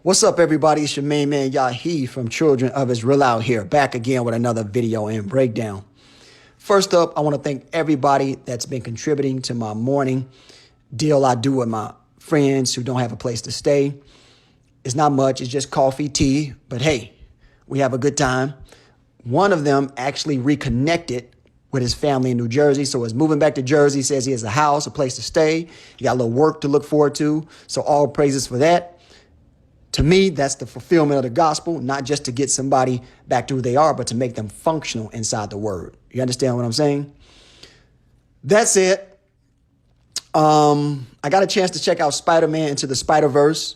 What's up, everybody? It's your main man, Yahi from Children of Israel out here, back again with another video and breakdown. First up, I want to thank everybody that's been contributing to my morning deal I do with my friends who don't have a place to stay. It's not much. It's just coffee, tea, but hey, we have a good time. One of them actually reconnected with his family in New Jersey, so is moving back to Jersey. Says he has a house, a place to stay. He got a little work to look forward to, so all praises for that. To me, that's the fulfillment of the gospel, not just to get somebody back to who they are, but to make them functional inside the word. You understand what I'm saying? That's it. I got a chance to check out Spider-Man Into the Spiderverse.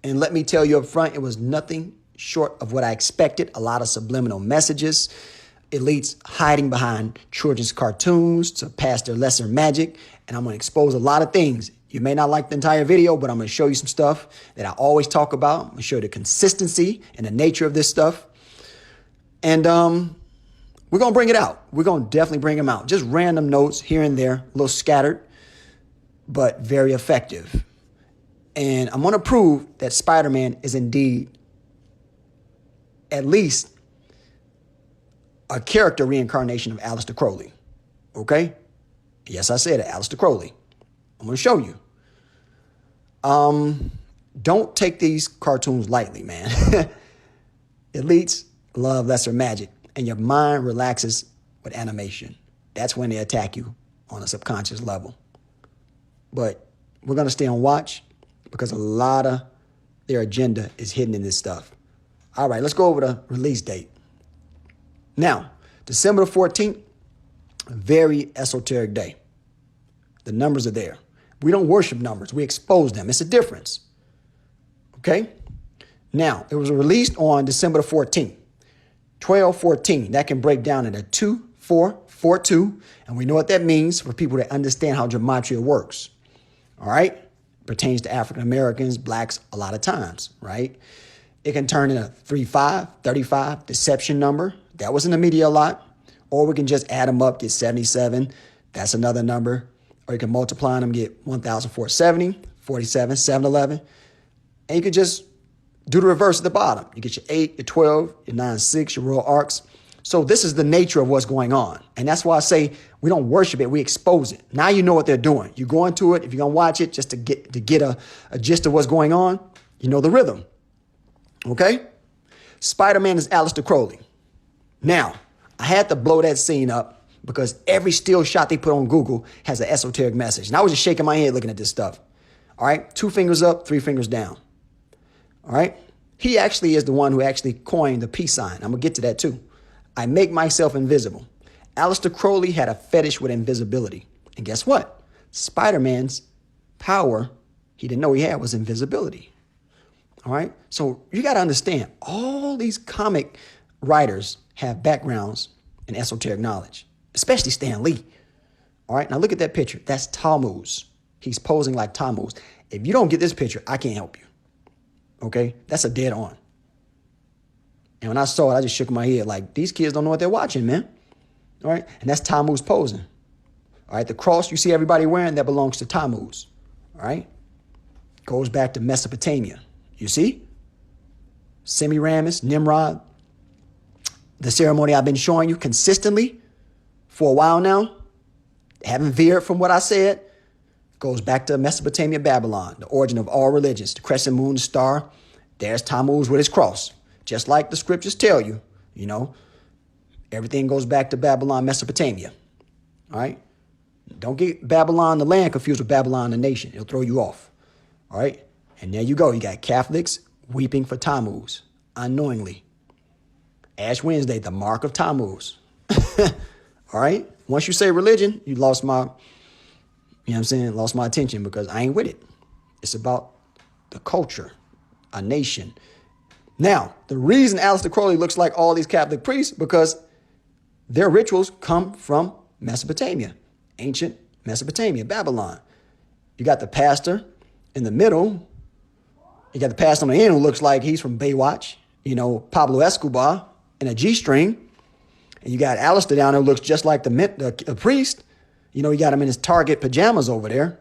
And let me tell you up front, it was nothing short of what I expected. A lot of subliminal messages. Elites hiding behind children's cartoons to pass their lesser magic. And I'm going to expose a lot of things. You may not like the entire video, but I'm going to show you some stuff that I always talk about. I'm going to show you the consistency and the nature of this stuff. And we're going to bring it out. We're going to definitely bring them out. Just random notes here and there, a little scattered, but very effective. And I'm going to prove that Spider-Man is indeed at least a character reincarnation of Aleister Crowley. Okay? Yes, I said it, Aleister Crowley. I'm going to show you. Don't take these cartoons lightly, man. Elites love lesser magic, and your mind relaxes with animation. That's when they attack you on a subconscious level. But we're going to stay on watch because a lot of their agenda is hidden in this stuff. All right, let's go over the release date. Now, December the 14th, a very esoteric day. The numbers are there. We don't worship numbers. We expose them. It's a difference. Okay? Now, it was released on December the 14th. 1214. That can break down into 2442. And we know what that means for people that understand how gematria works. All right? Pertains to African Americans, blacks a lot of times, right? It can turn into 35, 35, deception number. That was in the media a lot. Or we can just add them up, get 77. That's another number. Or you can multiply them, get 1,470, 47, 711. And you can just do the reverse at the bottom. You get your 8, your 12, your 9, 6, your royal arcs. So this is the nature of what's going on. And that's why I say we don't worship it, we expose it. Now you know what they're doing. You go into it, if you're going to watch it, just to get a gist of what's going on, you know the rhythm. Okay? Spider-Man is Aleister Crowley. Now, I had to blow that scene up because every still shot they put on Google has an esoteric message. And I was just shaking my head looking at this stuff. All right? 2 fingers up, 3 fingers down. All right? He actually is the one who actually coined the peace sign. I'm going to get to that too. I make myself invisible. Aleister Crowley had a fetish with invisibility. And guess what? Spider-Man's power he didn't know he had was invisibility. All right? So you got to understand, all these comic writers have backgrounds in esoteric knowledge, especially Stan Lee. All right, now look at that picture. That's Tammuz. He's posing like Tammuz. If you don't get this picture, I can't help you. Okay, that's a dead on. And when I saw it, I just shook my head like, these kids don't know what they're watching, man. All right, and that's Tammuz posing. All right, the cross you see everybody wearing, that belongs to Tammuz. All right, goes back to Mesopotamia. You see? Semiramis, Nimrod. The ceremony I've been showing you consistently for a while now, haven't veered from what I said, goes back to Mesopotamia, Babylon, the origin of all religions, the crescent moon, the star. There's Tammuz with his cross. Just like the scriptures tell you, you know, everything goes back to Babylon, Mesopotamia. All right? Don't get Babylon, the land, confused with Babylon, the nation. It'll throw you off. All right? And there you go. You got Catholics weeping for Tammuz unknowingly. Ash Wednesday, the mark of Tammuz. All right? Once you say religion, you lost my, you know what I'm saying, lost my attention because I ain't with it. It's about the culture, a nation. Now, the reason Aleister Crowley looks like all these Catholic priests, because their rituals come from Mesopotamia, ancient Mesopotamia, Babylon. You got the pastor in the middle. You got the pastor on the end who looks like he's from Baywatch, you know, Pablo Escobar. In a G-string, and you got Aleister down there who looks just like the priest. You know, you got him in his Target pajamas over there.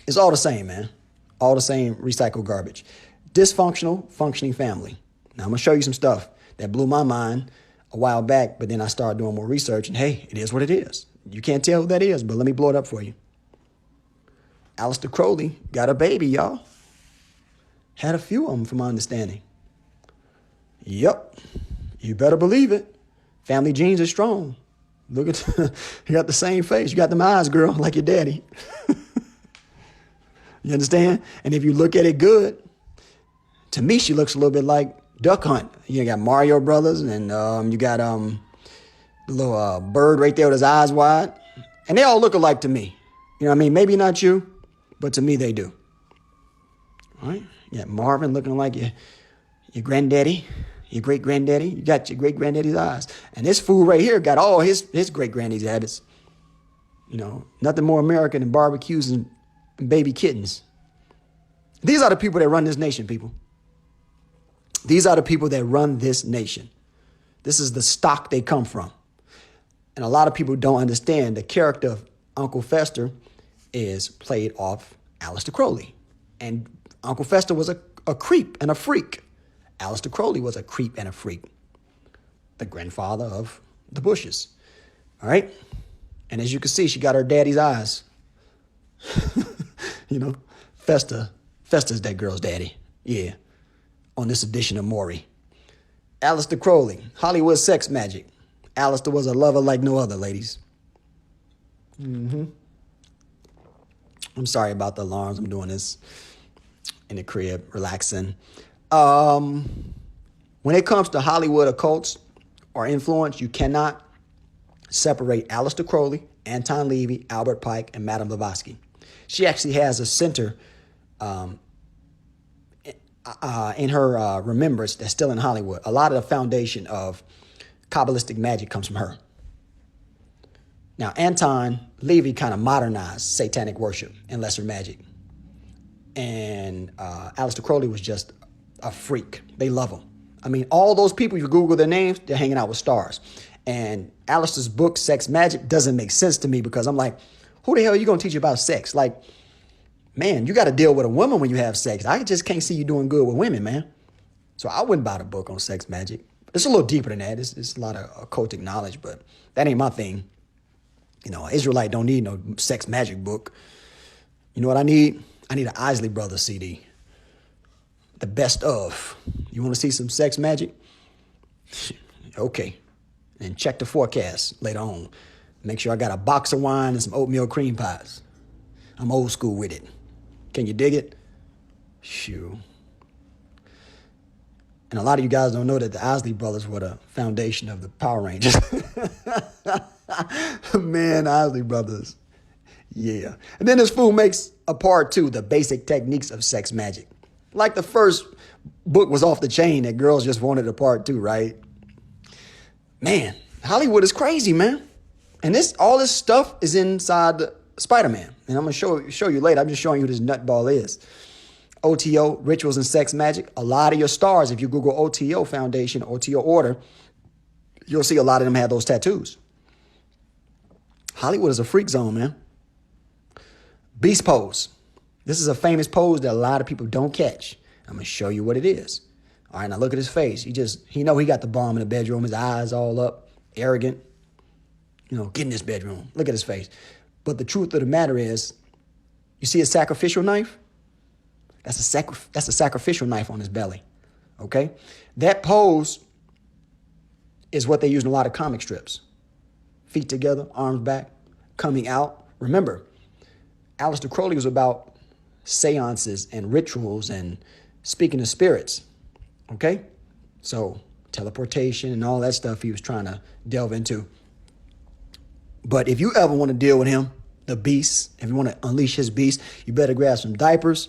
It's all the same, man. All the same recycled garbage. Dysfunctional, functioning family. Now, I'm going to show you some stuff that blew my mind a while back, but then I started doing more research, and hey, it is what it is. You can't tell who that is, but let me blow it up for you. Aleister Crowley got a baby, y'all. Had a few of them, from my understanding. Yep. You better believe it. Family genes are strong. Look at, you got the same face. You got them eyes, girl, like your daddy. You understand? And if you look at it good, to me, she looks a little bit like Duck Hunt. You got Mario Brothers, and you got the little bird right there with his eyes wide. And they all look alike to me. You know what I mean? Maybe not you, but to me, they do. All right? You got Marvin looking like your granddaddy, your great-granddaddy. You got your great-granddaddy's eyes. And this fool right here got all his great-granddaddy's habits. You know, nothing more American than barbecues and baby kittens. These are the people that run this nation, people. These are the people that run this nation. This is the stock they come from. And a lot of people don't understand the character of Uncle Fester is played off Aleister Crowley. And Uncle Fester was a creep and a freak. Aleister Crowley was a creep and a freak. The grandfather of the Bushes. All right? And as you can see, she got her daddy's eyes. You know, Fester's that girl's daddy. Yeah. On this edition of Maury. Aleister Crowley, Hollywood sex magic. Aleister was a lover like no other, ladies. I'm sorry about the alarms. I'm doing this in the crib, relaxing. When it comes to Hollywood occults or influence, you cannot separate Aleister Crowley, Anton Levy, Albert Pike, and Madame Blavatsky. She actually has a center in her remembrance that's still in Hollywood. A lot of the foundation of Kabbalistic magic comes from her. Now, Anton Levy kind of modernized satanic worship and lesser magic. And Aleister Crowley was just a freak. They love him. I mean, all those people, you Google their names, they're hanging out with stars. And Aleister's book, Sex Magic, doesn't make sense to me because I'm like, who the hell are you going to teach about sex? Like, man, you got to deal with a woman when you have sex. I just can't see you doing good with women, man. So I wouldn't buy the book on sex magic. It's a little deeper than that. It's a lot of occultic knowledge, but that ain't my thing. You know, an Israelite don't need no sex magic book. You know what I need? I need an Isley Brothers CD. The best of. You want to see some sex magic? Okay. And check the forecast later on. Make sure I got a box of wine and some oatmeal cream pies. I'm old school with it. Can you dig it? Shoo. And a lot of you guys don't know that the Isley Brothers were the foundation of the Power Rangers. Man, Isley Brothers. Yeah. And then this fool makes a part 2, the basic techniques of sex magic. Like the first book was off the chain that girls just wanted a part 2, right? Man, Hollywood is crazy, man. And all this stuff is inside the Spider-Man. And I'm going to show you later. I'm just showing you who this nutball is. OTO, Rituals and Sex Magic. A lot of your stars, if you Google OTO Foundation, OTO Order, you'll see a lot of them have those tattoos. Hollywood is a freak zone, man. Beast pose. This is a famous pose that a lot of people don't catch. I'm going to show you what it is. All right, now look at his face. He know he got the bomb in the bedroom. His eyes all up, arrogant. You know, get in this bedroom. Look at his face. But the truth of the matter is, you see a sacrificial knife? That's a sacrificial knife on his belly. Okay? That pose is what they use in a lot of comic strips. Feet together, arms back, coming out. Remember, Aleister Crowley was about seances and rituals and speaking to spirits. Okay? So, teleportation and all that stuff he was trying to delve into. But if you ever want to deal with him, the beast, if you want to unleash his beast, you better grab some diapers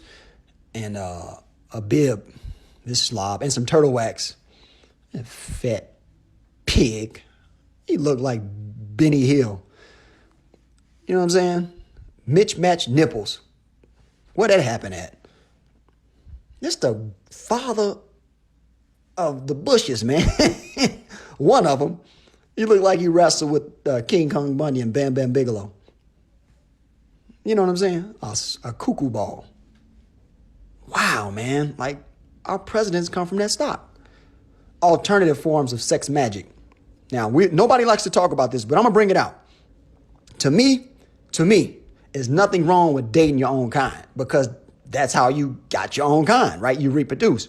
and a bib, this slob, and some turtle wax. That fat pig. He looked like Benny Hill. You know what I'm saying? Mismatched nipples. Where that happen at? This the father of the Bushes, man. One of them. He looked like he wrestled with King Kong Bundy and Bam Bam Bigelow. You know what I'm saying? A cuckoo ball. Wow, man. Like, our presidents come from that stock. Alternative forms of sex magic. Now, nobody likes to talk about this, but I'm going to bring it out. To me, there's nothing wrong with dating your own kind, because that's how you got your own kind, right? You reproduce.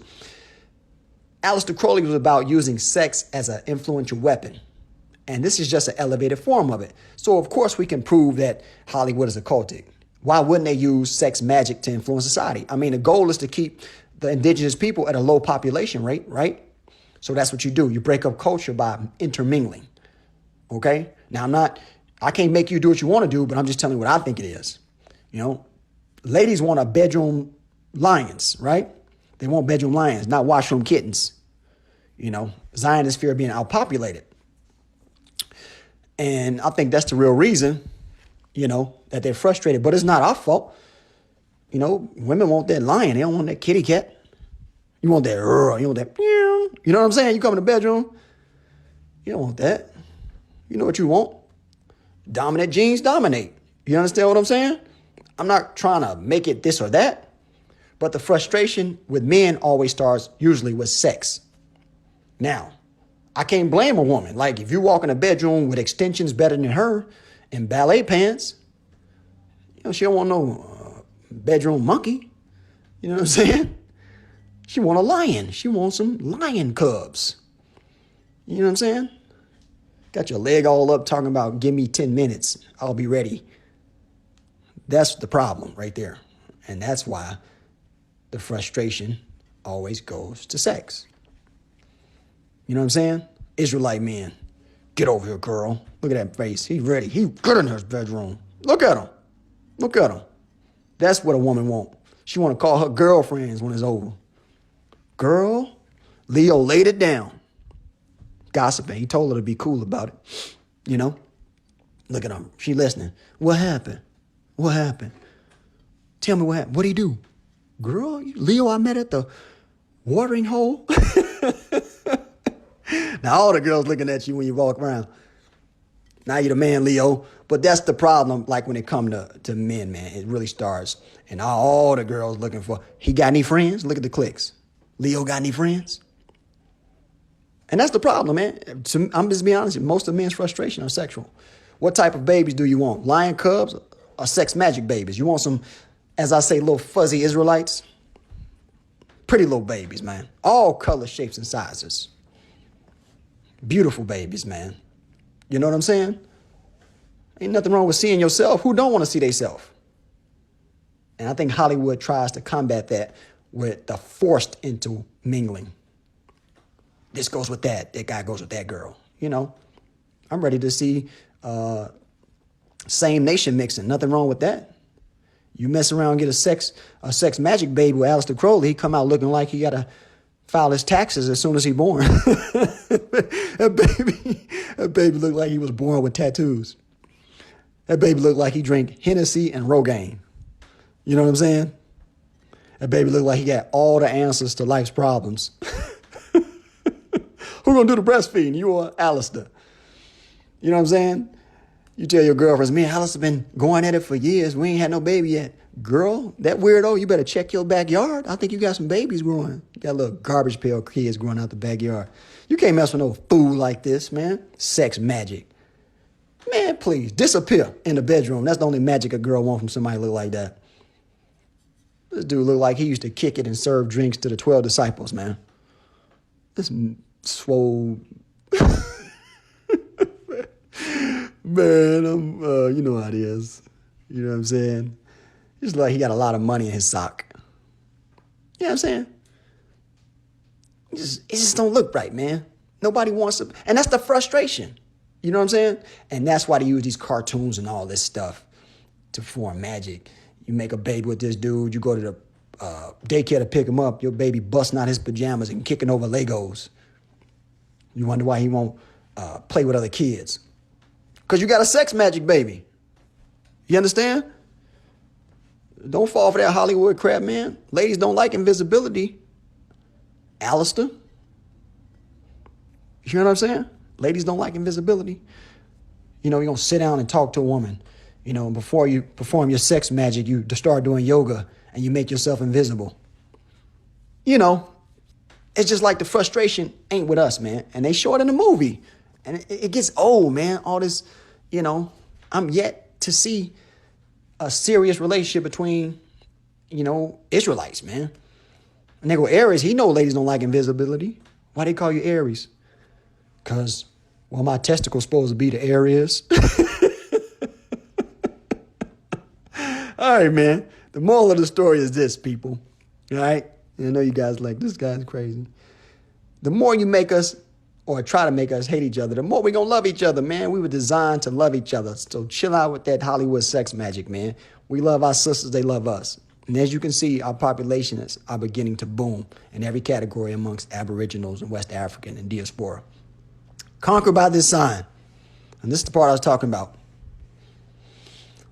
Aleister Crowley was about using sex as an influential weapon. And this is just an elevated form of it. So, of course, we can prove that Hollywood is occultic. Why wouldn't they use sex magic to influence society? I mean, the goal is to keep the indigenous people at a low population rate, right? So that's what you do. You break up culture by intermingling. Okay? Now, I can't make you do what you want to do, but I'm just telling you what I think it is. You know, ladies want a bedroom lions, right? They want bedroom lions, not washroom kittens. You know, Zionists fear being outpopulated. And I think that's the real reason, you know, that they're frustrated. But it's not our fault. You know, women want that lion. They don't want that kitty cat. You want that, you want that, you know what I'm saying? You come in the bedroom, you don't want that. You know what you want? Dominant genes dominate. You understand what I'm saying? I'm not trying to make it this or that, but the frustration with men always starts usually with sex. Now, I can't blame a woman. Like, if you walk in a bedroom with extensions better than her and ballet pants, you know, she don't want no bedroom monkey. You know what I'm saying? She want a lion. She wants some lion cubs. You know what I'm saying? Got your leg all up talking about, give me 10 minutes. I'll be ready. That's the problem right there. And that's why the frustration always goes to sex. You know what I'm saying? Israelite men. Get over here, girl. Look at that face. He's ready. He's good in his bedroom. Look at him. Look at him. That's what a woman wants. She want to call her girlfriends when it's over. Girl, Leo laid it down. Gossiping. He told her to be cool about it. You know? Look at him. She listening. What happened? What happened? Tell me what happened. What'd he do? Girl, Leo I met at the watering hole. Now all the girls looking at you when you walk around. Now you're the man, Leo. But that's the problem, like when it comes to men, man. It really starts. And all the girls looking for, he got any friends? Look at the clicks. Leo got any friends? And that's the problem, man. I'm just being honest. Most of men's frustration are sexual. What type of babies do you want? Lion cubs or sex magic babies? You want some, as I say, little fuzzy Israelites? Pretty little babies, man. All colors, shapes, and sizes. Beautiful babies, man. You know what I'm saying? Ain't nothing wrong with seeing yourself. Who don't want to see themselves? And I think Hollywood tries to combat that with the forced into mingling. This goes with that. That guy goes with that girl. You know, I'm ready to see same nation mixing. Nothing wrong with that. You mess around and get a sex magic baby with Aleister Crowley, he come out looking like he got to file his taxes as soon as he born. That baby looked like he was born with tattoos. That baby looked like he drank Hennessy and Rogaine. You know what I'm saying? That baby looked like he got all the answers to life's problems. Who gonna do the breastfeeding? You or Aleister? You know what I'm saying? You tell your girlfriends, me and Aleister been going at it for years. We ain't had no baby yet. Girl, that weirdo, you better check your backyard. I think you got some babies growing. You got little garbage pail kids growing out the backyard. You can't mess with no fool like this, man. Sex magic. Man, please, disappear in the bedroom. That's the only magic a girl wants from somebody look like that. This dude look like he used to kick it and serve drinks to the 12 disciples, man. This swole... Man, you know how it is. You know what I'm saying? It's like he got a lot of money in his sock. You know what I'm saying? It just don't look right, man. Nobody wants to. And that's the frustration. You know what I'm saying? And that's why they use these cartoons and all this stuff to form magic. You make a baby with this dude. You go to the daycare to pick him up. Your baby busting out his pajamas and kicking over Legos. You wonder why he won't play with other kids. Because you got a sex magic baby. You understand? Don't fall for that Hollywood crap, man. Ladies don't like invisibility. Aleister. You know what I'm saying? Ladies don't like invisibility. You know, you're going to sit down and talk to a woman. You know, before you perform your sex magic, you start doing yoga and you make yourself invisible. You know, It's just like the frustration ain't with us, man. And they show it in the movie. And it gets old, man. All this, I'm yet to see a serious relationship between, Israelites, man. And they go, Aries, he know ladies don't like invisibility. Why they call you Aries? Because, my testicle's supposed to be the areas. All right, man. The moral of the story is this, people. All right? And I know you guys like, this guy's crazy. The more you make us or try to make us hate each other, the more we going to love each other, man. We were designed to love each other. So chill out with that Hollywood sex magic, man. We love our sisters. They love us. And as you can see, our populations are beginning to boom in every category amongst Aboriginals and West African and diaspora. Conquer by this sign. And this is the part I was talking about.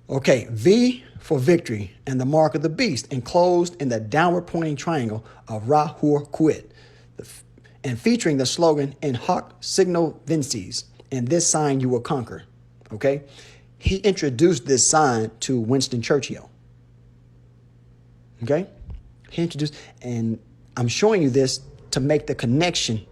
Okay, V for victory and the mark of the beast enclosed in the downward pointing triangle of Ra-Hur-Quit and featuring the slogan in Hoc Signo Vinces, and this sign you will conquer. Okay? He introduced this sign to Winston Churchill. Okay? He introduced, and I'm showing you this to make the connection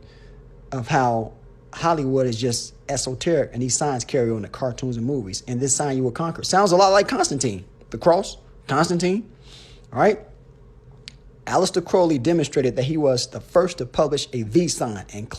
of how Hollywood is just esoteric and these signs carry on to cartoons and movies. And this sign you will conquer. Sounds a lot like Constantine. The cross, Constantine. All right? Aleister Crowley demonstrated that he was the first to publish a V sign and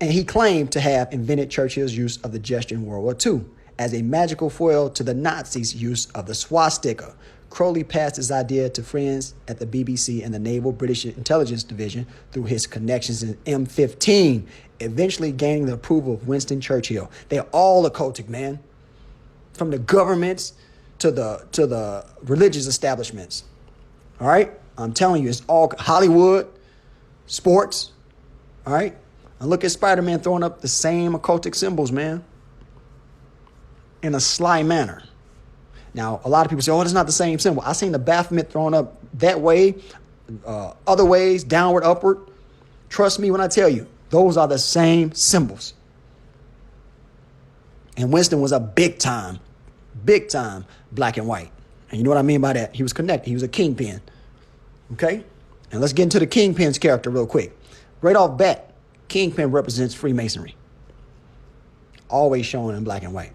he claimed to have invented Churchill's use of the gesture in World War II as a magical foil to the Nazis' use of the swastika. Crowley passed his idea to friends at the BBC and the Naval British Intelligence Division through his connections in M15, eventually gaining the approval of Winston Churchill. They're all occultic, man. From the governments to the religious establishments. All right? I'm telling you, it's all Hollywood, sports. All right? And look at Spider-Man throwing up the same occultic symbols, man, in a sly manner. Now, a lot of people say, it's not the same symbol. I seen the Baphomet thrown up that way, other ways, downward, upward. Trust me when I tell you, those are the same symbols. And Winston was a big time black and white. And you know what I mean by that? He was connected. He was a kingpin. Okay? And let's get into the kingpin's character real quick. Right off bat, kingpin represents Freemasonry. Always shown in black and white.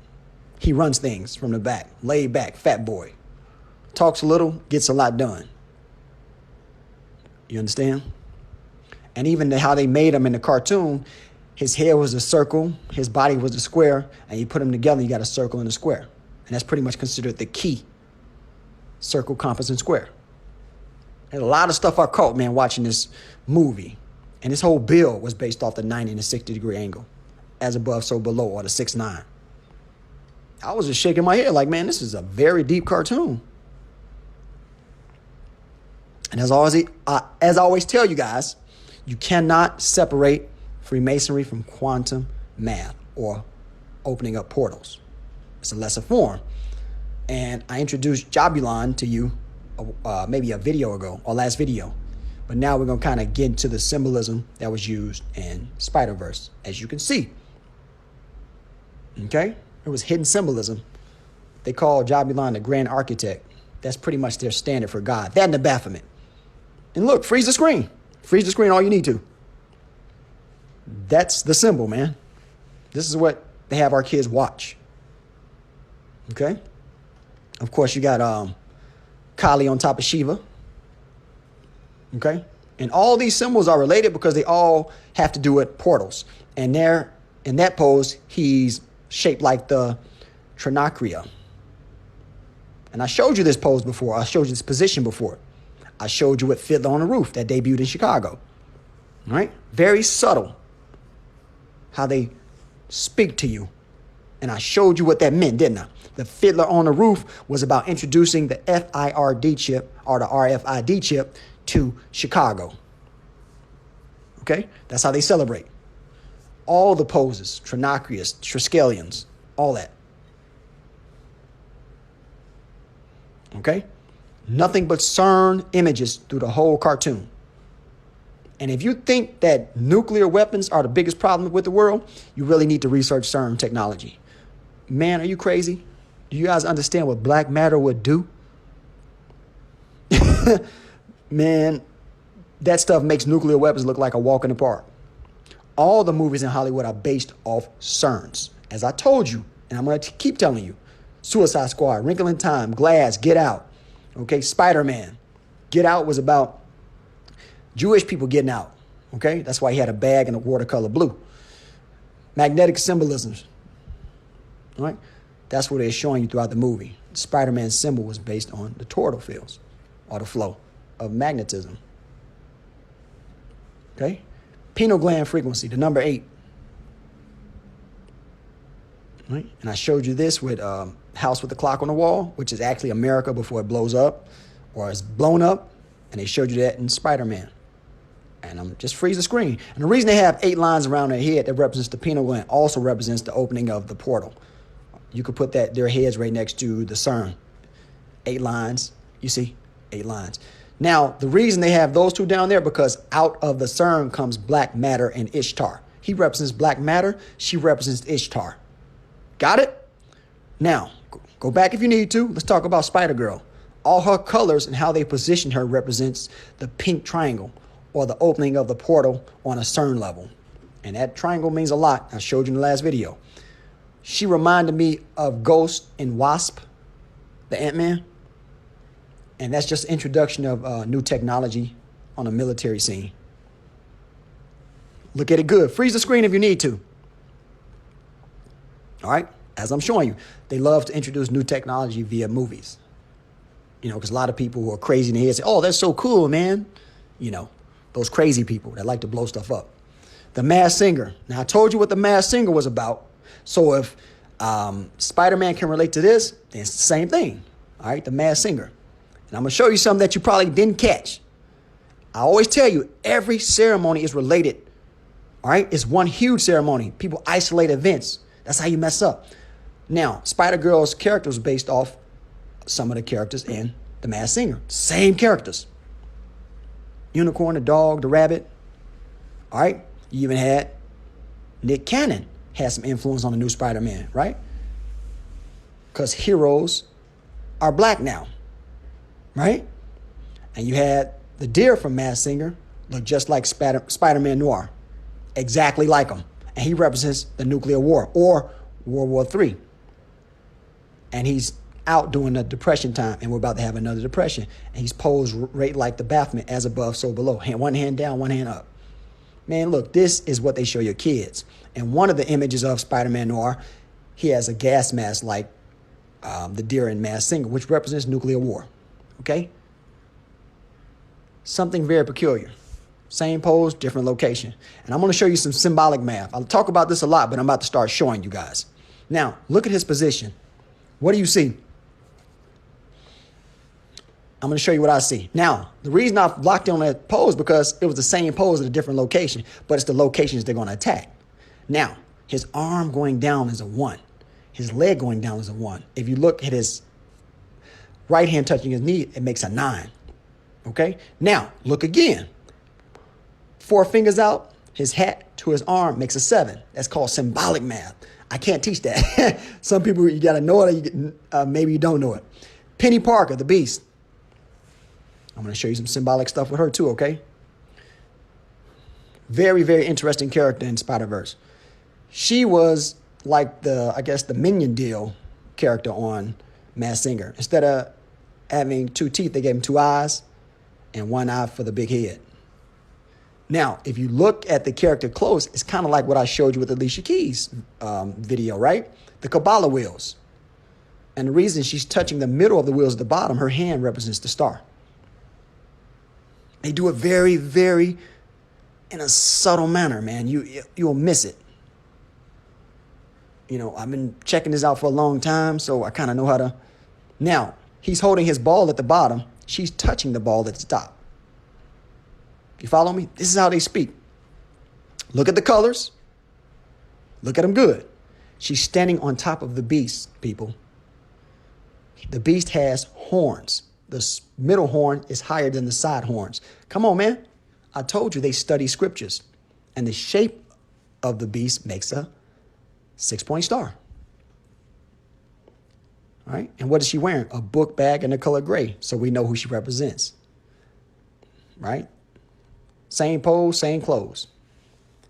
He runs things from the back, laid back, fat boy. Talks a little, gets a lot done. You understand? And even how they made him in the cartoon, his hair was a circle, his body was a square, and you put them together, you got a circle and a square. And that's pretty much considered the key. Circle, compass, and square. And a lot of stuff I caught, man, watching this movie. And this whole bill was based off the 90 and the 60 degree angle. As above, so below, or the 6'9". I was just shaking my head like, man, this is a very deep cartoon. And as I always tell you guys, you cannot separate Freemasonry from quantum math or opening up portals. It's a lesser form. And I introduced Jabulon to you maybe a video ago, or last video. But now we're going to kind of get into the symbolism that was used in Spiderverse, as you can see. Okay? It was hidden symbolism. They call Jabulon the grand architect. That's pretty much their standard for God. That and the Baphomet. And look, freeze the screen. Freeze the screen all you need to. That's the symbol, man. This is what they have our kids watch. Okay? Of course, you got Kali on top of Shiva. Okay? And all these symbols are related because they all have to do with portals. And there, in that pose, he's shaped like the Trinacria. And I showed you this pose before. I showed you this position before. I showed you with Fiddler on the Roof that debuted in Chicago. All right? Very subtle how they speak to you. And I showed you what that meant, didn't I? The Fiddler on the Roof was about introducing the FIRD chip or the RFID chip to Chicago. Okay? That's how they celebrate. All the poses, Trinacrius, Triskelions, all that. Okay? Nothing but CERN images through the whole cartoon. And if you think that nuclear weapons are the biggest problem with the world, you really need to research CERN technology. Man, are you crazy? Do you guys understand what black matter would do? Man, That stuff makes nuclear weapons look like a walk in the park. All the movies in Hollywood are based off CERNs. As I told you, and I'm going to keep telling you, Suicide Squad, Wrinkle in Time, Glass, Get Out, okay, Spider-Man. Get Out was about Jewish people getting out, okay? That's why he had a bag and a watercolor blue. Magnetic symbolisms, all right? That's what they're showing you throughout the movie. The Spider-Man symbol was based on the toroidal fields, or the flow of magnetism, okay? Pineal gland frequency, the number 8. Right? And I showed you this with House with the Clock on the Wall, which is actually America before it blows up or is blown up. And they showed you that in Spider-Man. And I'm just freeze the screen. And the reason they have 8 lines around their head that represents the pineal gland also represents the opening of the portal. You could put their heads right next to the CERN. 8 lines, you see? 8 lines. Now, the reason they have those 2 down there, because out of the CERN comes black matter and Ishtar. He represents black matter. She represents Ishtar. Got it? Now, go back if you need to. Let's talk about Spider-Girl. All her colors and how they position her represents the pink triangle, or the opening of the portal on a CERN level. And that triangle means a lot. I showed you in the last video. She reminded me of Ghost and Wasp, the Ant-Man. And that's just introduction of new technology on a military scene. Look at it good. Freeze the screen if you need to. All right? As I'm showing you, they love to introduce new technology via movies. You know, because a lot of people who are crazy in the head say, oh, that's so cool, man. You know, those crazy people that like to blow stuff up. The Masked Singer. Now, I told you what the Masked Singer was about. So if Spider-Man can relate to this, then it's the same thing. All right? The Masked Singer. And I'm going to show you something that you probably didn't catch. I always tell you, every ceremony is related. All right? It's one huge ceremony. People isolate events. That's how you mess up. Now, Spider-Girl's character was based off some of the characters in The Masked Singer. Same characters. Unicorn, the dog, the rabbit. All right? You even had Nick Cannon had some influence on the new Spider-Man, right? Because heroes are black now, right? And you had the deer from Masked Singer look just like Spider-Man Noir. Exactly like him. And he represents the nuclear war or World War III. And he's out during the Depression time, and we're about to have another Depression. And he's posed right like the Baphomet, as above, so below. One hand down, one hand up. Man, look, this is what they show your kids. And one of the images of Spider-Man Noir, he has a gas mask like the deer in Masked Singer, which represents nuclear war. Okay? Something very peculiar. Same pose, different location. And I'm going to show you some symbolic math. I'll talk about this a lot, but I'm about to start showing you guys. Now, look at his position. What do you see? I'm going to show you what I see. Now, the reason I've locked in on that pose because it was the same pose at a different location, but it's the locations they're going to attack. Now, his arm going down is a 1. His leg going down is a 1. If you look at his right hand touching his knee, it makes a 9. Okay? Now, look again. 4 fingers out, his hat to his arm makes a 7. That's called symbolic math. I can't teach that. Some people, you got to know it, or maybe you don't know it. Penny Parker, the Beast. I'm going to show you some symbolic stuff with her too, okay? Very, very interesting character in Spider-Verse. She was like the Minion Deal character on Masked Singer. Instead of having 2 teeth, they gave him 2 eyes and 1 eye for the big head. Now, if you look at the character close, it's kind of like what I showed you with Alicia Keys' video, right? The Kabbalah wheels. And the reason she's touching the middle of the wheels at the bottom, her hand represents the star. They do it very, very in a subtle manner, man. You'll miss it. You know, I've been checking this out for a long time, so I kind of know how to. Now, he's holding his ball at the bottom. She's touching the ball at the top. You follow me? This is how they speak. Look at the colors. Look at them good. She's standing on top of the beast, people. The beast has horns. The middle horn is higher than the side horns. Come on, man. I told you they study scriptures. And the shape of the beast makes a 6-point star. All right? And what is she wearing? A book bag in the color gray. So we know who she represents. Right? Same pose, same clothes.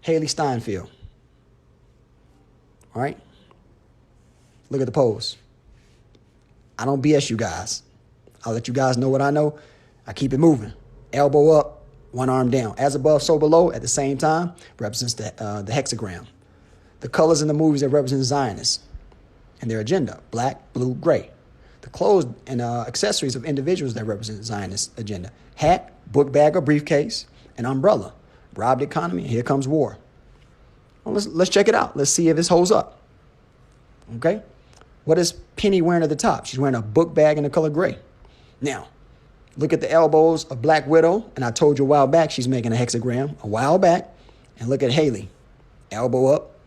Haley Steinfeld. All right? Look at the pose. I don't BS you guys. I'll let you guys know what I know. I keep it moving. Elbow up, one arm down. As above, so below, at the same time, represents the hexagram. The colors in the movies that represent Zionists and their agenda, black, blue, gray. The clothes and accessories of individuals that represent Zionist agenda. Hat, book bag or briefcase, an umbrella. Robbed economy, here comes war. Well, let's check it out. Let's see if this holds up. Okay? What is Penny wearing at the top? She's wearing a book bag in the color gray. Now, look at the elbows of Black Widow, and I told you a while back she's making a hexagram, a while back. And look at Haley. Elbow up,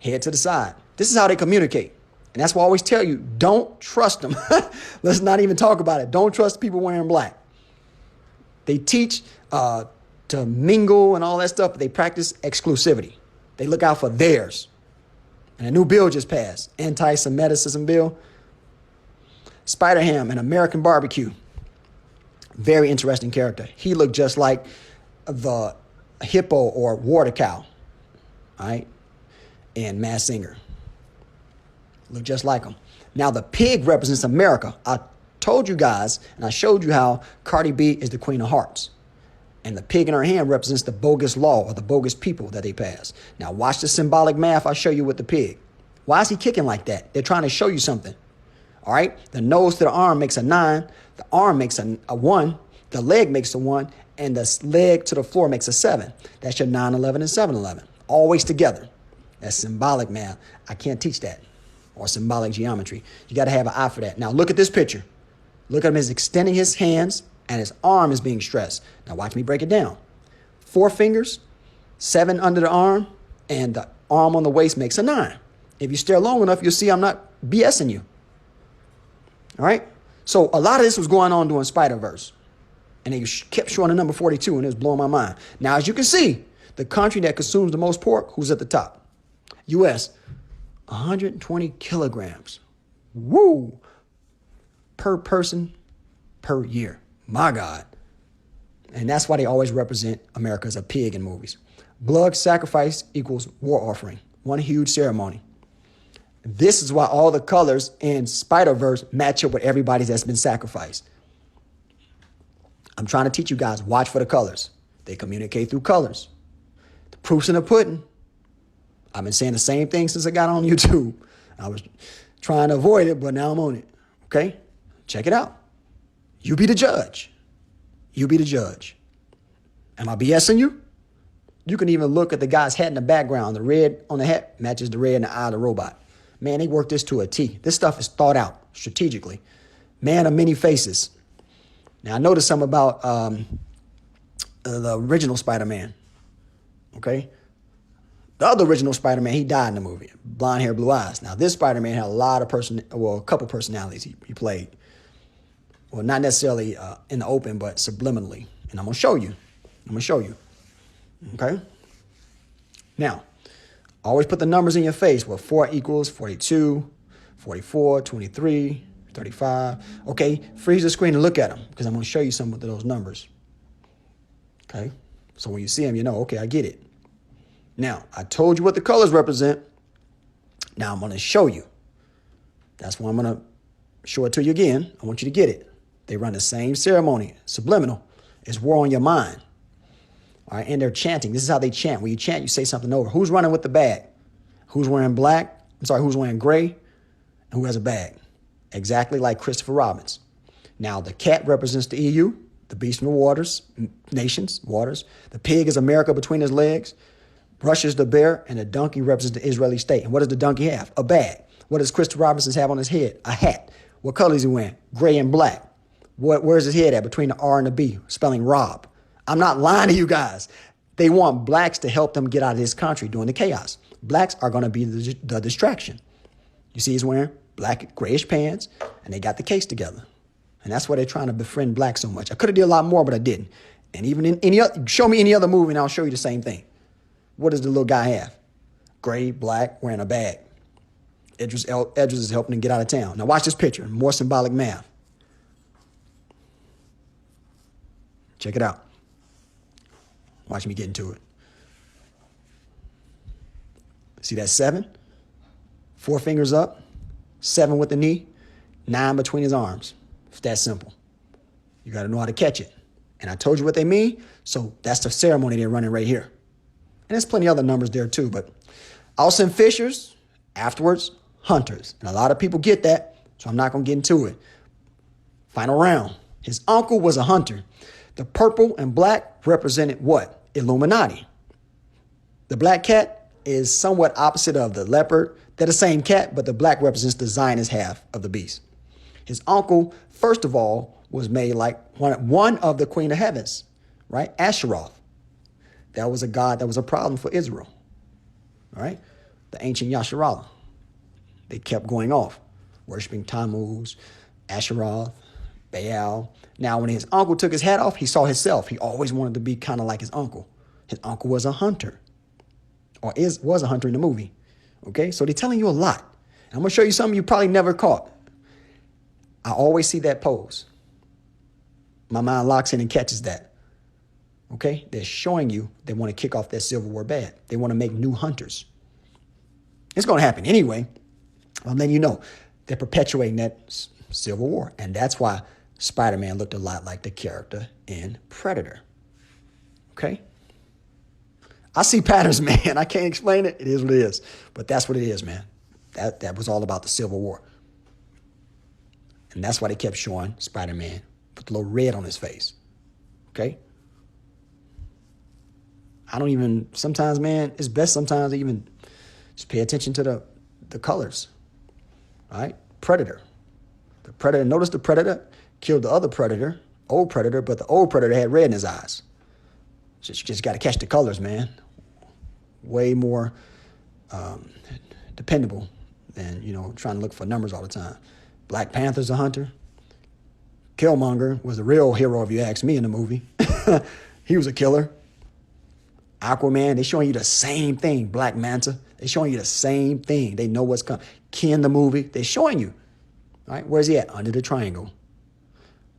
head to the side. This is how they communicate. And that's why I always tell you, don't trust them. Let's not even talk about it. Don't trust people wearing black. They teach to mingle and all that stuff, but they practice exclusivity. They look out for theirs. And a new bill just passed, anti-Semitism bill. Spider-Ham, an American barbecue. Very interesting character. He looked just like the hippo or water cow, all right, and Masked Singer. Look just like him. Now, the pig represents America. I told you guys, and I showed you how Cardi B is the Queen of Hearts. And the pig in her hand represents the bogus law or the bogus people that they pass. Now, watch the symbolic math I'll show you with the pig. Why is he kicking like that? They're trying to show you something. All right? The nose to the arm makes a 9. The arm makes a 1. The leg makes a 1. And the leg to the floor makes a 7. That's your 9-11 and 7-11. Always together. That's symbolic math. I can't teach that. Or symbolic geometry. You got to have an eye for that. Now, look at this picture. Look at him as extending his hands and his arm is being stressed. Now, watch me break it down. 4 fingers, 7 under the arm, and the arm on the waist makes a 9. If you stare long enough, you'll see I'm not BSing you. All right? So a lot of this was going on during Spiderverse. And they kept showing the number 42, and it was blowing my mind. Now, as you can see, the country that consumes the most pork, who's at the top? U.S., 120 kilograms. Woo! Per person, per year. My God. And that's why they always represent America as a pig in movies. Blood sacrifice equals war offering. One huge ceremony. This is why all the colors in Spider-Verse match up with everybody that's been sacrificed. I'm trying to teach you guys, watch for the colors. They communicate through colors. The proof's in the pudding. I've been saying the same thing since I got on YouTube. I was trying to avoid it, but now I'm on it. Okay? Check it out. You be the judge. You be the judge. Am I BSing you? You can even look at the guy's hat in the background. The red on the hat matches the red in the eye of the robot. Man, they worked this to a T. This stuff is thought out strategically. Man of many faces. Now, I noticed something about the original Spider-Man. Okay? The other original Spider-Man, he died in the movie. Blonde hair, blue eyes. Now, this Spider-Man had a couple personalities he played. Well, not necessarily in the open, but subliminally. And I'm going to show you. Okay? Now, always put the numbers in your face. Well, 4 equals 42, 44, 23, 35. Okay, freeze the screen and look at them because I'm going to show you some of those numbers. Okay? So when you see them, you know, okay, I get it. Now, I told you what the colors represent. Now I'm going to show you. That's why I'm going to show it to you again. I want you to get it. They run the same ceremony, subliminal. It's war on your mind. All right, and they're chanting. This is how they chant. When you chant, you say something over. Who's running with the bag? Who's wearing black? Who's wearing gray? And who has a bag? Exactly like Christopher Robin's. Now, the cat represents the EU, the beast from the waters, nations, waters. The pig is America between his legs. Russia's the bear, and the donkey represents the Israeli state. And what does the donkey have? A bag. What does Christopher Robinson have on his head? A hat. What color is he wearing? Gray and black. Where's his head at? Between the R and the B, spelling Rob. I'm not lying to you guys. They want blacks to help them get out of this country during the chaos. Blacks are going to be the distraction. You see he's wearing black, grayish pants, and they got the case together. And that's why they're trying to befriend blacks so much. I could have did a lot more, but I didn't. And even in any other, show me any other movie and I'll show you the same thing. What does the little guy have? Gray, black, wearing a bag. Edges is helping him get out of town. Now watch this picture, more symbolic math. Check it out. Watch me get into it. See that 7? 4 fingers up, 7 with the knee, 9 between his arms. It's that simple. You got to know how to catch it. And I told you what they mean, so that's the ceremony they're running right here. And there's plenty of other numbers there too, but I'll send fishers, afterwards, hunters. And a lot of people get that, so I'm not going to get into it. Final round. His uncle was a hunter. The purple and black represented what? Illuminati. The black cat is somewhat opposite of the leopard. They're the same cat, but the black represents the Zionist half of the beast. His uncle, first of all, was made like one of the Queen of Heavens, right? Asheroth. That was a god that was a problem for Israel, all right? The ancient Yasharallah. They kept going off, worshiping Tammuz, Asheroth, Baal. Now, when his uncle took his hat off, he saw himself. He always wanted to be kind of like his uncle. His uncle was a hunter, or was a hunter in the movie, okay? So they're telling you a lot. I'm going to show you something you probably never caught. I always see that pose. My mind locks in and catches that. Okay? They're showing you they want to kick off that Civil War bad. They want to make new hunters. It's going to happen anyway. I'm letting you know. They're perpetuating that Civil War. And that's why Spider-Man looked a lot like the character in Predator. Okay? I see patterns, man. I can't explain it. It is what it is. But that's what it is, man. That was all about the Civil War. And that's why they kept showing Spider-Man with a little red on his face. Okay? Sometimes, man, it's best sometimes to even just pay attention to the colors. All right? Predator. The predator, notice the predator killed the other predator, old predator, but the old predator had red in his eyes. Just got to catch the colors, man. Way more dependable than, trying to look for numbers all the time. Black Panther's a hunter. Killmonger was the real hero, if you ask me, in the movie. He was a killer. Aquaman, they're showing you the same thing. Black Manta, they're showing you the same thing. They know what's coming. Ken, the movie, they're showing you. All right, where's he at? Under the triangle.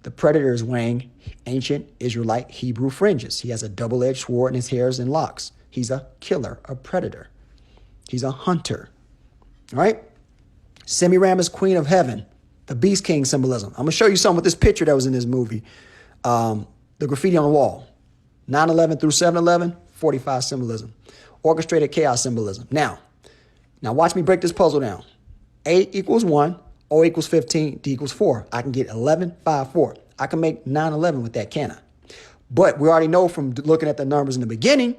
The Predator is wearing ancient Israelite Hebrew fringes. He has a double-edged sword in his hairs and locks. He's a killer, a predator. He's a hunter. All right? Semiramis, Queen of Heaven. The Beast King symbolism. I'm going to show you something with this picture that was in this movie. The graffiti on the wall. 9/11 through 7/11, 45 symbolism. Orchestrated chaos symbolism. Now watch me break this puzzle down. A equals 1, O equals 15, D equals 4. I can get 11, 5, 4. I can make 9/11 with that, can I? But we already know from looking at the numbers in the beginning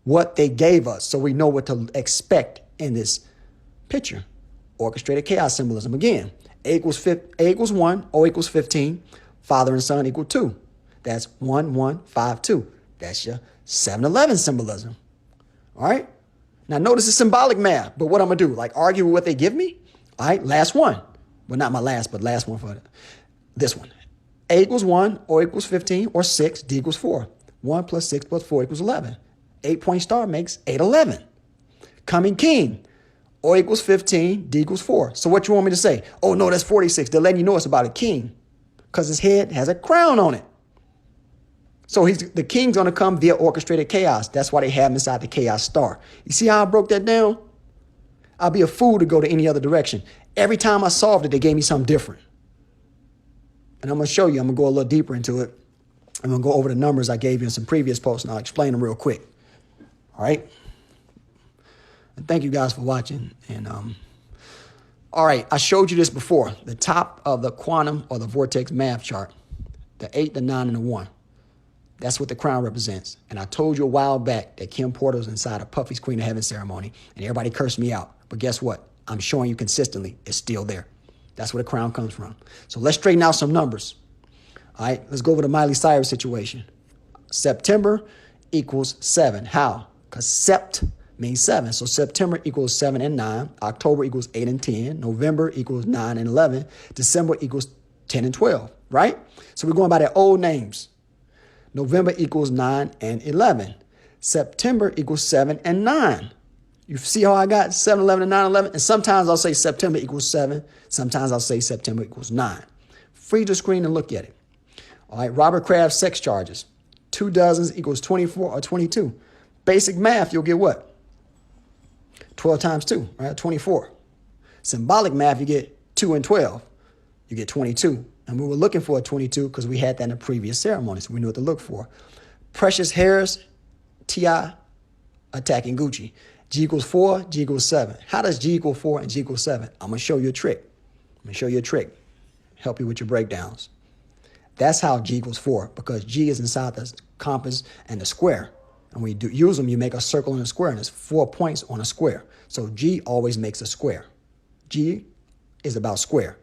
what they gave us. So we know what to expect in this picture. Orchestrated chaos symbolism again. A equals 1, O equals 15, Father and Son equal 2. That's 1, 1, 5, 2. That's your 7/11 symbolism. All right? Now notice the symbolic math, but what I'm going to do, like argue with what they give me? All right, last one. Well, not my last, but last one for this one. A equals 1, O equals 15, or 6, D equals 4. 1 plus 6 plus 4 equals 11. 8-point star makes 8/11. Coming King. O equals 15, D equals 4. So what you want me to say? Oh, no, that's 46. They're letting you know it's about a king because his head has a crown on it. So the king's going to come via orchestrated chaos. That's why they have him inside the chaos star. You see how I broke that down? I'll be a fool to go to any other direction. Every time I solved it, they gave me something different. And I'm going to show you. I'm going to go a little deeper into it. I'm going to go over the numbers I gave you in some previous posts, and I'll explain them real quick. All right? And thank you guys for watching. And all right, I showed you this before. The top of the quantum or the vortex math chart, the 8, the 9, and the 1. That's what the crown represents. And I told you a while back that Kim Porter was inside of Puffy's Queen of Heaven ceremony, and everybody cursed me out. But guess what? I'm showing you consistently it's still there. That's where the crown comes from. So let's straighten out some numbers. All right, let's go over the Miley Cyrus situation. September equals 7. How? Because sept means 7. So September equals 7 and 9. October equals 8 and 10. November equals 9 and 11. December equals 10 and 12, right? So we're going by their old names. November equals 9 and 11. September equals 7 and 9. You see how I got 7, 11, and 9, 11? And sometimes I'll say September equals 7. Sometimes I'll say September equals 9. Freeze the screen and look at it. All right, Robert Kraft's sex charges. 2 dozens equals 24 or 22. Basic math, you'll get what? 12 times 2, right? 24. Symbolic math, you get 2 and 12. You get 22. And we were looking for a 22 because we had that in the previous ceremony, so we knew what to look for. Precious Harris, T.I. attacking Gucci. G equals 4, G equals 7. How does G equal 4 and G equals 7? I'm going to show you a trick. Help you with your breakdowns. That's how G equals 4, because G is inside the compass and the square. And when you use them, you make a circle and a square, and there's 4 points on a square. So G always makes a square. G is about square.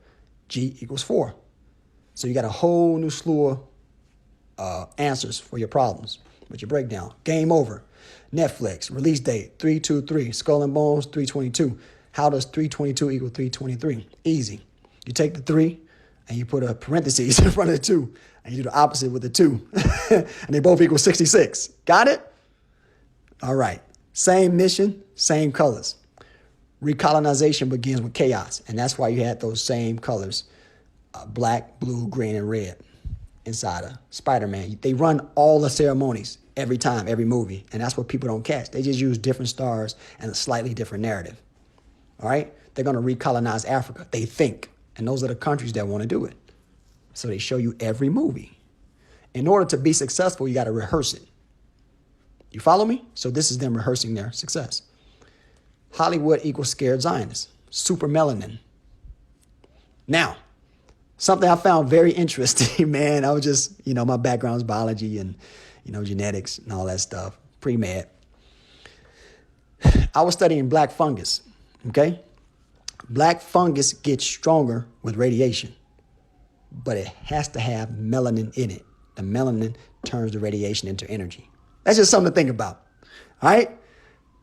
G equals 4. So you got a whole new slew of answers for your problems with your breakdown. Game over. Netflix, release date, 3/23. Skull and Bones, 3/22. How does 3/22 equal 3/23? Easy. You take the 3 and you put a parentheses in front of the 2, and you do the opposite with the 2. And they both equal 66. Got it? All right. Same mission, same colors. Recolonization begins with chaos, and that's why you had those same colors, black, blue, green, and red inside of Spider-Man. They run all the ceremonies every time, every movie, and that's what people don't catch. They just use different stars and a slightly different narrative. All right? They're going to recolonize Africa. They think, and those are the countries that want to do it. So they show you every movie. In order to be successful, you got to rehearse it. You follow me? So this is them rehearsing their success. Hollywood equals scared Zionists. Super melanin. Now, something I found very interesting, man. I was just, my background is biology and, genetics and all that stuff. Pre-med. I was studying black fungus, okay? Black fungus gets stronger with radiation, but it has to have melanin in it. The melanin turns the radiation into energy. That's just something to think about. All right?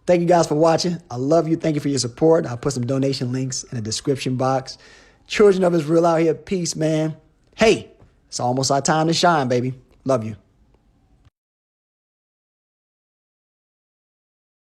Thank you guys for watching. I love you. Thank you for your support. I'll put some donation links in the description box. Children of Israel out here, peace, man. Hey, it's almost our time to shine, baby. Love you.